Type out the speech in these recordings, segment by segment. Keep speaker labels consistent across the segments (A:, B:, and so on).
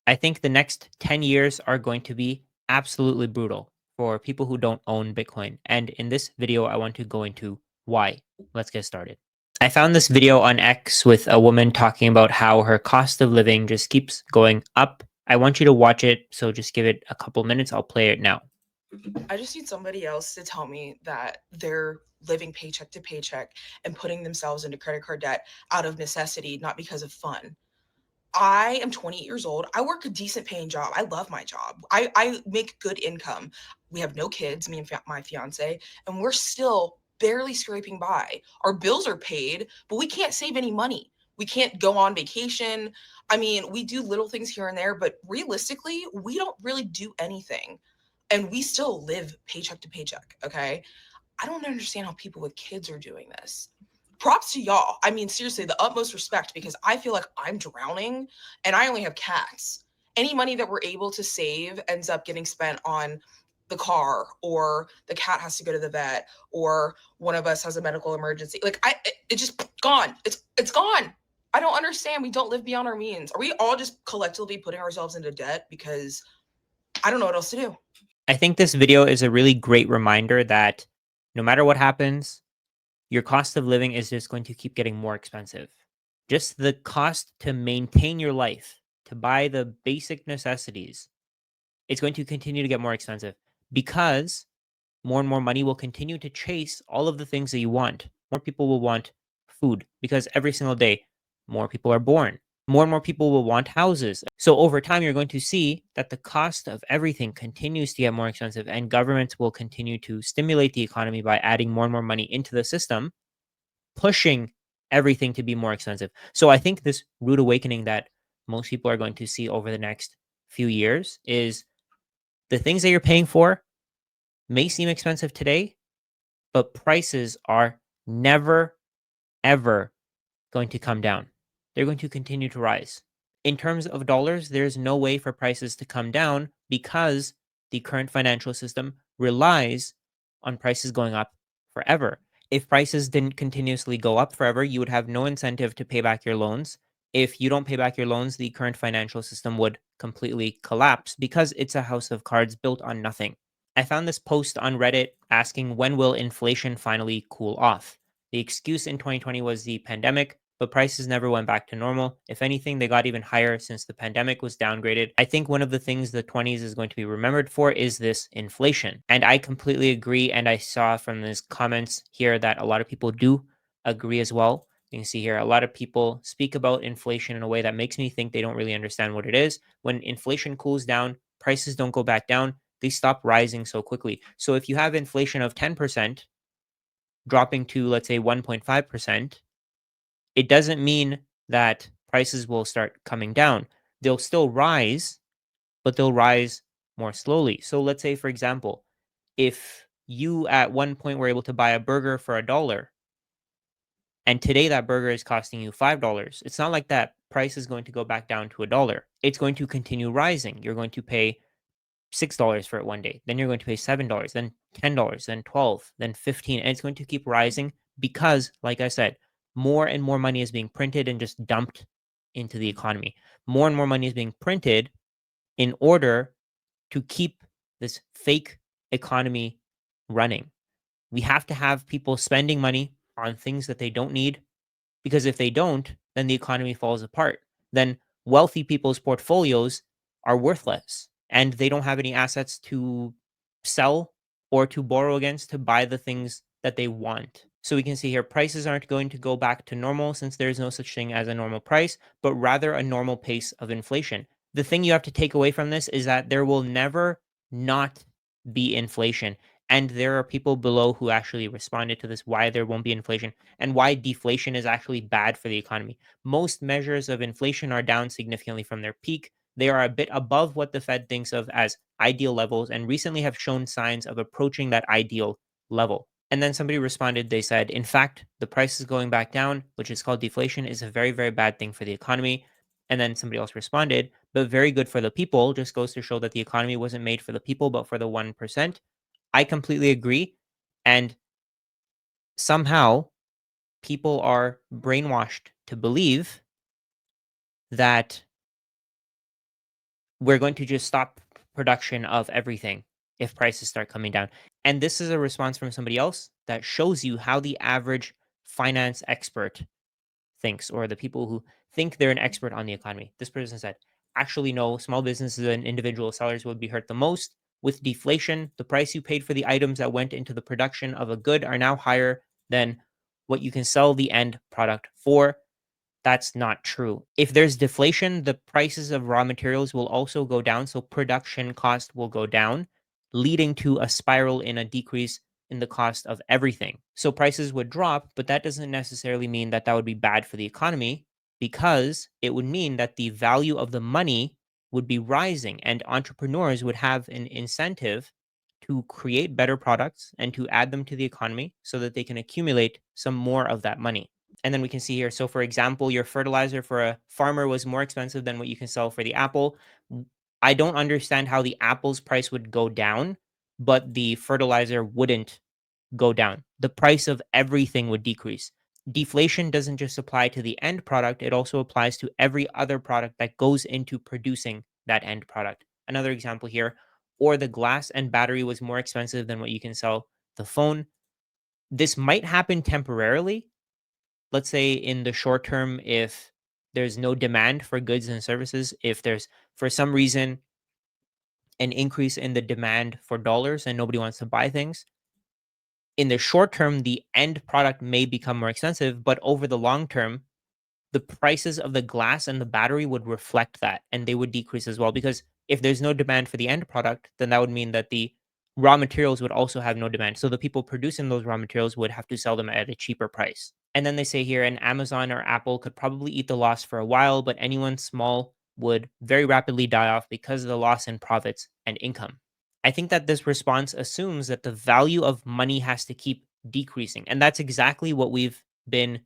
A: I think the next 10 years are going to be absolutely brutal for people who don't own Bitcoin. And in this video, I want to go into why. Let's get started. I found this video on X with a woman talking about how her cost of living just keeps going up. I want you to watch it, so just give it a couple minutes. I'll play it now.
B: I just need somebody else to tell me that they're living paycheck to paycheck and putting themselves into credit card debt out of necessity, not because of fun. I am 28 years old. I work a decent paying job. I love my job. I make good income. We have no kids, me and my fiance, and we're still barely scraping by. Our bills are paid, but we can't save any money. We can't go on vacation. I mean, we do little things here and there, but realistically, we don't really do anything. And we still live paycheck to paycheck. Okay. I don't understand how people with kids are doing this. Props to y'all. I mean, seriously, the utmost respect because I feel like I'm drowning and I only have cats. Any money that we're able to save ends up getting spent on the car, or the cat has to go to the vet, or one of us has a medical emergency. Like it just gone. It's gone. I don't understand. We don't live beyond our means. Are we all just collectively putting ourselves into debt because I don't know what else to do?
A: I think this video is a really great reminder that no matter what happens, your cost of living is just going to keep getting more expensive. Just the cost to maintain your life, to buy the basic necessities, it's going to continue to get more expensive because more and more money will continue to chase all of the things that you want. More people will want food because every single day, more people are born. More and more people will want houses. So over time, you're going to see that the cost of everything continues to get more expensive, and governments will continue to stimulate the economy by adding more and more money into the system, pushing everything to be more expensive. So I think this rude awakening that most people are going to see over the next few years is the things that you're paying for may seem expensive today, but prices are never, ever going to come down. They're going to continue to rise. In terms of dollars, there's no way for prices to come down because the current financial system relies on prices going up forever. If prices didn't continuously go up forever, you would have no incentive to pay back your loans. If you don't pay back your loans, the current financial system would completely collapse because it's a house of cards built on nothing. I found this post on Reddit asking when will inflation finally cool off? The excuse in 2020 was the pandemic, but prices never went back to normal. If anything, they got even higher since the pandemic was downgraded. I think one of the things the 20s is going to be remembered for is this inflation. And I completely agree. And I saw from these comments here that a lot of people do agree as well. You can see here a lot of people speak about inflation in a way that makes me think they don't really understand what it is. When inflation cools down, prices don't go back down, they stop rising so quickly. So if you have inflation of 10% dropping to, let's say, 1.5%, it doesn't mean that prices will start coming down. They'll still rise, but they'll rise more slowly. So let's say, for example, if you at one point were able to buy a burger for $1, and today that burger is costing you $5, it's not like that price is going to go back down to $1. It's going to continue rising. You're going to pay $6 for it one day. Then you're going to pay $7, then $10, then 12, then 15, and it's going to keep rising because, like I said, more and more money is being printed and just dumped into the economy. More and more money is being printed in order to keep this fake economy running. We have to have people spending money on things that they don't need because if they don't, then the economy falls apart. Then wealthy people's portfolios are worthless and they don't have any assets to sell or to borrow against to buy the things that they want. So we can see here prices aren't going to go back to normal since there's no such thing as a normal price, but rather a normal pace of inflation. The thing you have to take away from this is that there will never not be inflation. And there are people below who actually responded to this why there won't be inflation and why deflation is actually bad for the economy. Most measures of inflation are down significantly from their peak. They are a bit above what the Fed thinks of as ideal levels and recently have shown signs of approaching that ideal level. And then somebody responded, they said, in fact, the price is going back down, which is called deflation, is a very, very bad thing for the economy. And then somebody else responded, but very good for the people, just goes to show that the economy wasn't made for the people, but for the 1%. I completely agree. And somehow people are brainwashed to believe that we're going to just stop production of everything if prices start coming down. And this is a response from somebody else that shows you how the average finance expert thinks, or the people who think they're an expert on the economy. This person said, actually, no, small businesses and individual sellers would be hurt the most. With deflation, the price you paid for the items that went into the production of a good are now higher than what you can sell the end product for. That's not true. If there's deflation, the prices of raw materials will also go down, so production cost will go down, leading to a spiral in a decrease in the cost of everything. So prices would drop, but that doesn't necessarily mean that that would be bad for the economy, because it would mean that the value of the money would be rising and entrepreneurs would have an incentive to create better products and to add them to the economy so that they can accumulate some more of that money. And then we can see here. So, for example, your fertilizer for a farmer was more expensive than what you can sell for the apple. I don't understand how the apple's price would go down, but the fertilizer wouldn't go down. The price of everything would decrease. Deflation doesn't just apply to the end product, it also applies to every other product that goes into producing that end product. Another example here, or the glass and battery was more expensive than what you can sell the phone. This might happen temporarily, let's say in the short term, if there's no demand for goods and services, if there's for some reason an increase in the demand for dollars and nobody wants to buy things, in the short term, the end product may become more expensive, but over the long term, the prices of the glass and the battery would reflect that and they would decrease as well. Because if there's no demand for the end product, then that would mean that the raw materials would also have no demand. So the people producing those raw materials would have to sell them at a cheaper price. And then they say here, an Amazon or Apple could probably eat the loss for a while, but anyone small would very rapidly die off because of the loss in profits and income. I think that this response assumes that the value of money has to keep decreasing. And that's exactly what we've been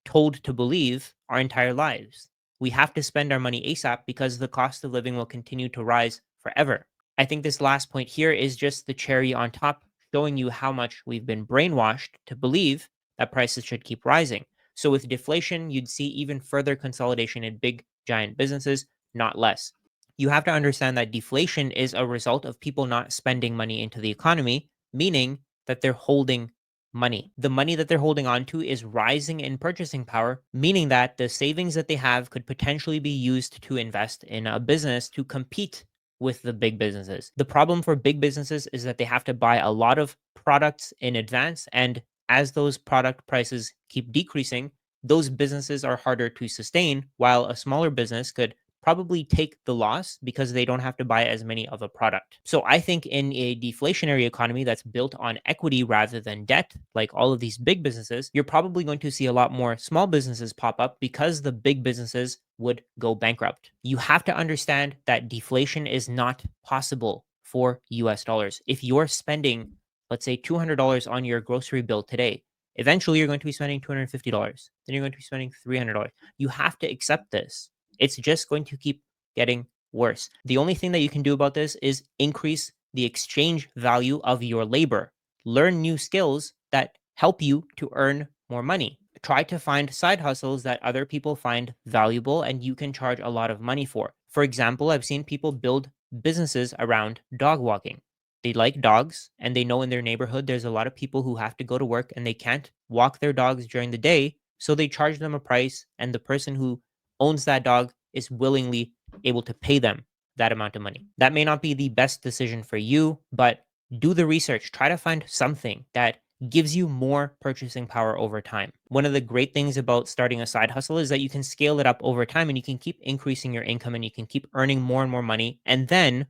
A: told to believe our entire lives. We have to spend our money ASAP because the cost of living will continue to rise forever. I think this last point here is just the cherry on top, showing you how much we've been brainwashed to believe that prices should keep rising. So with deflation, you'd see even further consolidation in big, giant businesses, not less. You have to understand that deflation is a result of people not spending money into the economy, meaning that they're holding money. The money that they're holding on to is rising in purchasing power, meaning that the savings that they have could potentially be used to invest in a business to compete with the big businesses. The problem for big businesses is that they have to buy a lot of products in advance. And as those product prices keep decreasing, those businesses are harder to sustain, while a smaller business could probably take the loss because they don't have to buy as many of a product. So I think in a deflationary economy that's built on equity rather than debt, like all of these big businesses, you're probably going to see a lot more small businesses pop up because the big businesses would go bankrupt. You have to understand that deflation is not possible for US dollars. If you're spending, let's say, $200 on your grocery bill today, eventually you're going to be spending $250. Then you're going to be spending $300. You have to accept this. It's just going to keep getting worse. The only thing that you can do about this is increase the exchange value of your labor. Learn new skills that help you to earn more money. Try to find side hustles that other people find valuable and you can charge a lot of money for. For example, I've seen people build businesses around dog walking. They like dogs and they know in their neighborhood there's a lot of people who have to go to work and they can't walk their dogs during the day. So they charge them a price, and the person who owns that dog is willingly able to pay them that amount of money. That may not be the best decision for you, but do the research. Try to find something that gives you more purchasing power over time. One of the great things about starting a side hustle is that you can scale it up over time and you can keep increasing your income and you can keep earning more and more money. And then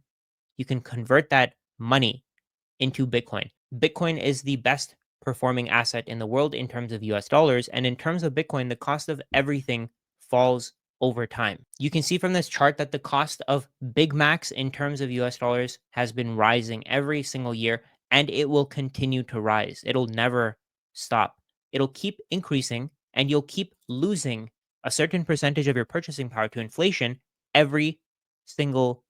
A: you can convert that money into Bitcoin. Bitcoin is the best performing asset in the world in terms of US dollars. And in terms of Bitcoin, the cost of everything falls over time. You can see from this chart that the cost of Big Macs in terms of US dollars has been rising every single year, and it will continue to rise. It'll never stop. It'll keep increasing, and you'll keep losing a certain percentage of your purchasing power to inflation every single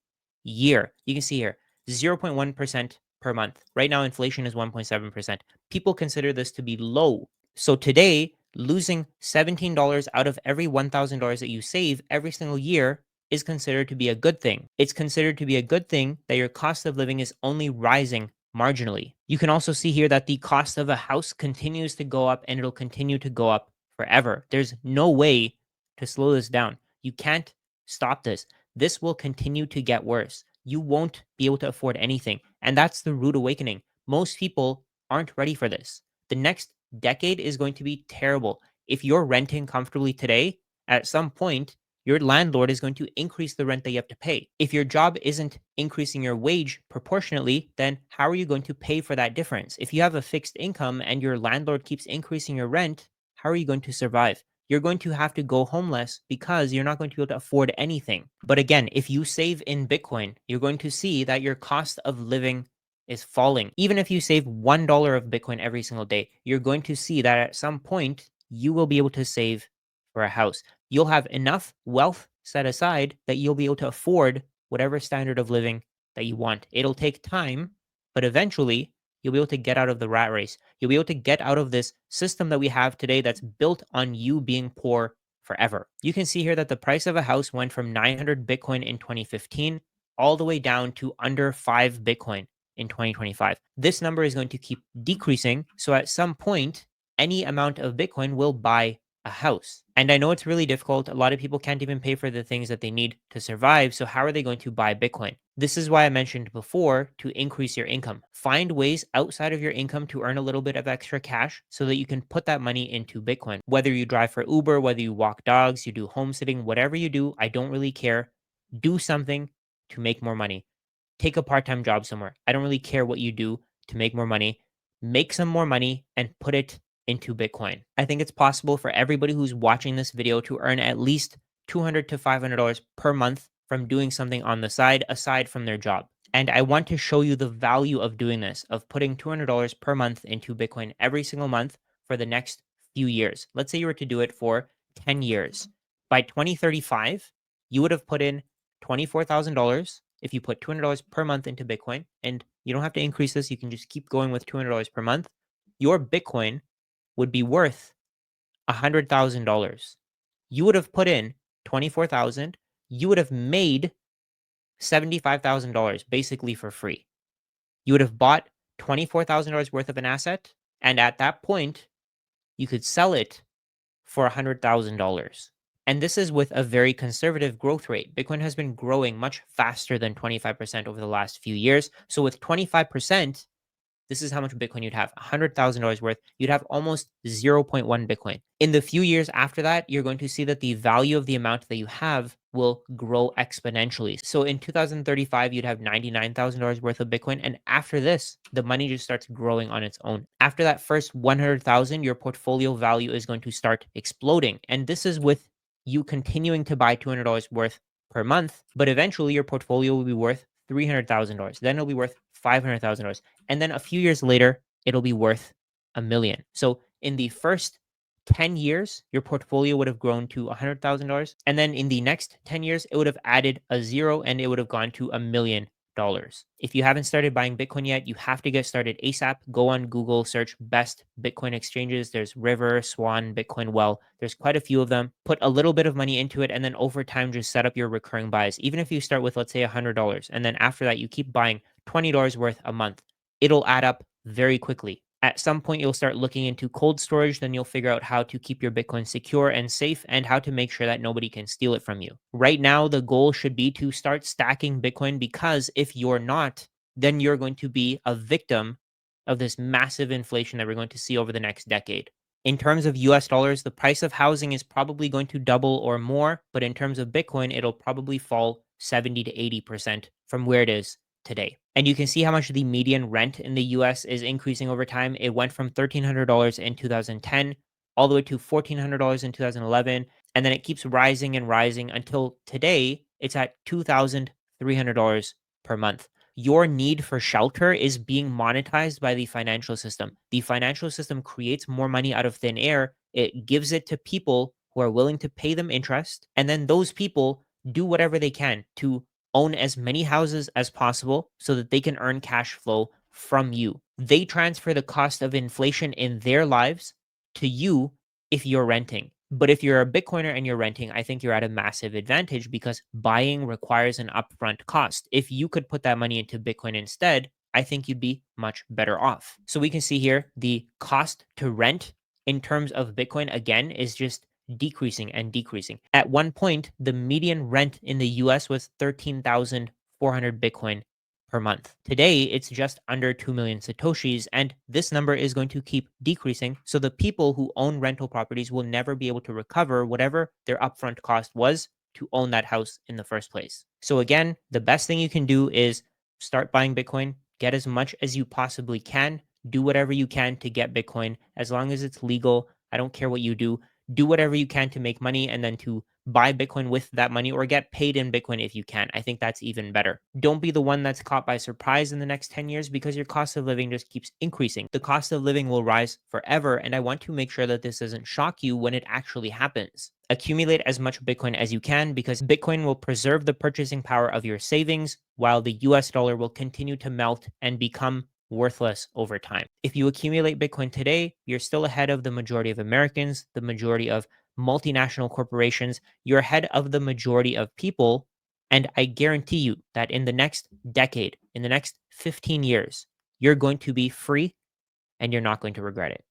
A: year. You can see here 0.1% per month. Right now, inflation is 1.7%. People consider this to be low. So today, losing $17 out of every $1,000 that you save every single year is considered to be a good thing. It's considered to be a good thing that your cost of living is only rising marginally. You can also see here that the cost of a house continues to go up and it'll continue to go up forever. There's no way to slow this down. You can't stop this. This will continue to get worse. You won't be able to afford anything. And that's the rude awakening. Most people aren't ready for this. The next decade is going to be terrible. If you're renting comfortably today, at some point, your landlord is going to increase the rent that you have to pay. If your job isn't increasing your wage proportionately, then how are you going to pay for that difference? If you have a fixed income and your landlord keeps increasing your rent, how are you going to survive? You're going to have to go homeless because you're not going to be able to afford anything. But again, if you save in Bitcoin, you're going to see that your cost of living is falling. Even if you save $1 of Bitcoin every single day, you're going to see that at some point you will be able to save for a house. You'll have enough wealth set aside that you'll be able to afford whatever standard of living that you want. It'll take time, but eventually you'll be able to get out of the rat race. You'll be able to get out of this system that we have today that's built on you being poor forever. You can see here that the price of a house went from 900 Bitcoin in 2015 all the way down to under 5 Bitcoin in 2025. This number is going to keep decreasing. So at some point, any amount of Bitcoin will buy a house. And I know it's really difficult. A lot of people can't even pay for the things that they need to survive. So how are they going to buy Bitcoin? This is why I mentioned before to increase your income. Find ways outside of your income to earn a little bit of extra cash so that you can put that money into Bitcoin. Whether you drive for Uber, whether you walk dogs, you do home sitting, whatever you do, I don't really care. Do something to make more money. Take a part-time job somewhere. I don't really care what you do to make more money. Make some more money and put it into Bitcoin. I think it's possible for everybody who's watching this video to earn at least $200 to $500 per month from doing something on the side aside from their job. And I want to show you the value of doing this, of putting $200 per month into Bitcoin every single month for the next few years. Let's say you were to do it for 10 years. By 2035, you would have put in $24,000 if you put $200 per month into Bitcoin. And you don't have to increase this. You can just keep going with $200 per month. Your Bitcoin would be worth $100,000. You would have put in 24,000. You would have made $75,000 basically for free. You would have bought $24,000 worth of an asset, and at that point, you could sell it for $100,000. And this is with a very conservative growth rate. Bitcoin has been growing much faster than 25% over the last few years. So with 25%, this is how much Bitcoin you'd have, $100,000 worth. You'd have almost zero point 0.1 Bitcoin. In the few years after that, you're going to see that the value of the amount that you have will grow exponentially. So in 2035, you'd have $99,000 worth of Bitcoin. And after this, the money just starts growing on its own. After that first 100,000, your portfolio value is going to start exploding. And this is with you continuing to buy $200 worth per month, but eventually your portfolio will be worth $300,000. Then it'll be worth $500,000. And then a few years later, it'll be worth $1 million. So in the first 10 years, your portfolio would have grown to $100,000. And then in the next 10 years, it would have added a zero and it would have gone to $1 million. If you haven't started buying Bitcoin yet, you have to get started ASAP. Go on Google, search best Bitcoin exchanges. There's River, Swan, Bitcoin Well. There's quite a few of them. Put a little bit of money into it, and then over time, just set up your recurring buys. Even if you start with, let's say, $100, and then after that, you keep buying $20 worth a month, it'll add up very quickly. At some point, you'll start looking into cold storage. Then you'll figure out how to keep your Bitcoin secure and safe and how to make sure that nobody can steal it from you. Right now, the goal should be to start stacking Bitcoin, because if you're not, then you're going to be a victim of this massive inflation that we're going to see over the next decade. In terms of US dollars, the price of housing is probably going to double or more, but in terms of Bitcoin, it'll probably fall 70 to 80% from where it is today. And you can see how much the median rent in the US is increasing over time. It went from $1,300 in 2010 all the way to $1,400 in 2011. And then it keeps rising and rising until today, it's at $2,300 per month. Your need for shelter is being monetized by the financial system. The financial system creates more money out of thin air. It gives it to people who are willing to pay them interest. And then those people do whatever they can to own as many houses as possible so that they can earn cash flow from you. They transfer the cost of inflation in their lives to you if you're renting. But if you're a Bitcoiner and you're renting, I think you're at a massive advantage because buying requires an upfront cost. If you could put that money into Bitcoin instead, I think you'd be much better off. So we can see here the cost to rent in terms of Bitcoin again is just decreasing and decreasing. At one point, the median rent in the US was 13,400 Bitcoin per month. Today, it's just under 2 million Satoshis, and this number is going to keep decreasing. So the people who own rental properties will never be able to recover whatever their upfront cost was to own that house in the first place. So again, the best thing you can do is start buying Bitcoin, get as much as you possibly can, do whatever you can to get Bitcoin as long as it's legal. I don't care what you do. Do whatever you can to make money and then to buy Bitcoin with that money or get paid in Bitcoin if you can. I think that's even better. Don't be the one that's caught by surprise in the next 10 years because your cost of living just keeps increasing. The cost of living will rise forever, and I want to make sure that this doesn't shock you when it actually happens. Accumulate as much Bitcoin as you can because Bitcoin will preserve the purchasing power of your savings while the US dollar will continue to melt and become worthless over time. If you accumulate Bitcoin today, you're still ahead of the majority of Americans, the majority of multinational corporations, you're ahead of the majority of people. And I guarantee you that in the next decade, in the next 15 years, you're going to be free and you're not going to regret it.